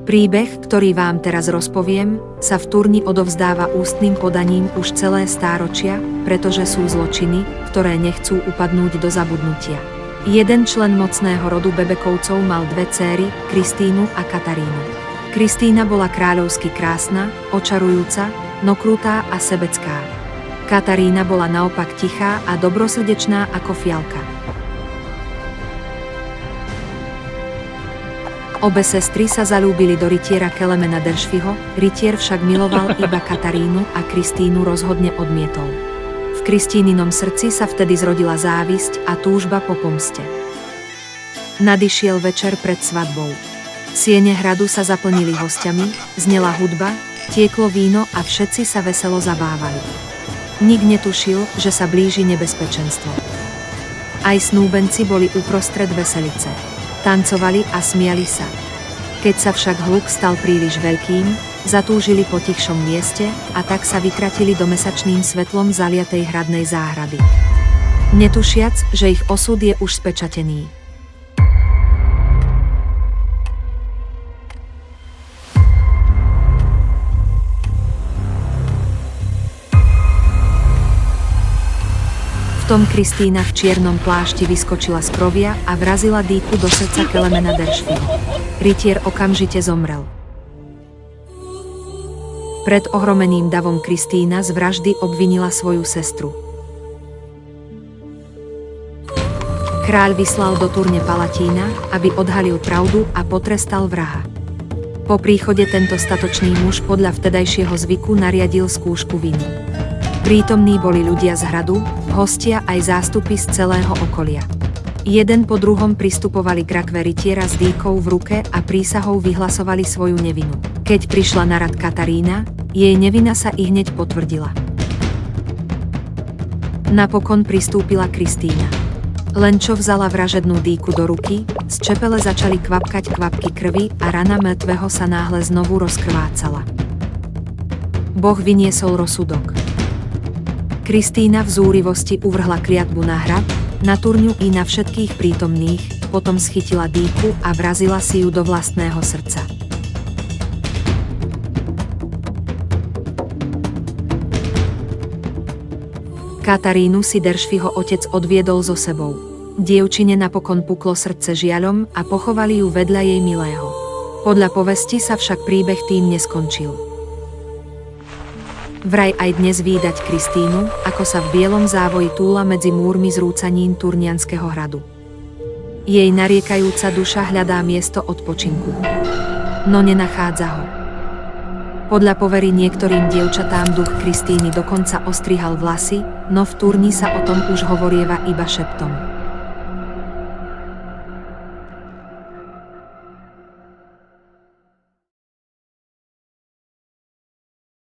Príbeh, ktorý vám teraz rozpoviem, sa v Turni odovzdáva ústnym podaním už celé stáročia, pretože sú zločiny, ktoré nechcú upadnúť do zabudnutia. Jeden člen mocného rodu Bebekovcov mal dve céry, Kristínu a Katarínu. Kristína bola kráľovsky krásna, očarujúca, no krutá a sebecká. Katarína bola naopak tichá a dobrosrdečná ako fialka. Obe sestry sa zalúbili do rytiera Kelemena Deršfiho, rytier však miloval iba Katarínu a Kristínu rozhodne odmietol. V Kristíninom srdci sa vtedy zrodila závisť a túžba po pomste. Nadišiel večer pred svadbou. Siene hradu sa zaplnili hostiami, znela hudba, tieklo víno a všetci sa veselo zabávali. Nik netušil, že sa blíži nebezpečenstvo. Aj snúbenci boli uprostred veselice. Tancovali a smiali sa. Keď sa však hluk stal príliš veľkým, zatúžili po tichšom mieste a tak sa vytratili do mesačným svetlom zaliatej hradnej záhrady. Netušiac, že ich osud je už spečatený. Potom Kristína v čiernom plášti vyskočila z krovia a vrazila dýku do srdca Kelemena Deršfiho. Rytier okamžite zomrel. Pred ohromeným davom Kristína z vraždy obvinila svoju sestru. Kráľ vyslal do Turne Palatína, aby odhalil pravdu a potrestal vraha. Po príchode tento statočný muž podľa vtedajšieho zvyku nariadil skúšku viny. Prítomní boli ľudia z hradu, hostia aj zástupy z celého okolia. Jeden po druhom pristupovali k rakve rytiera s dýkou v ruke a prísahou vyhlasovali svoju nevinu. Keď prišla na rad Katarína, jej nevina sa ihneď potvrdila. Napokon pristúpila Kristína. Len čo vzala vražednú dýku do ruky, z čepele začali kvapkať kvapky krvi a rana mŕtvého sa náhle znovu rozkrvácala. Boh vyniesol rozsudok. Kristína v zúrivosti uvrhla kliatbu na hrad, na Turňu i na všetkých prítomných, potom schytila dýku a vrazila si ju do vlastného srdca. Katarínu si Deršfiho otec odviedol so sebou. Dievčine napokon puklo srdce žiaľom a pochovali ju vedľa jej milého. Podľa povesti sa však príbeh tým neskončil. Vraj aj dnes vídať Kristínu, ako sa v bielom závoji túla medzi múrmi zrúcanín Turnianského hradu. Jej nariekajúca duša hľadá miesto odpočinku. No nenachádza ho. Podľa povery niektorým dievčatám duch Kristíny dokonca ostrihal vlasy, no v Turni sa o tom už hovorieva iba šeptom.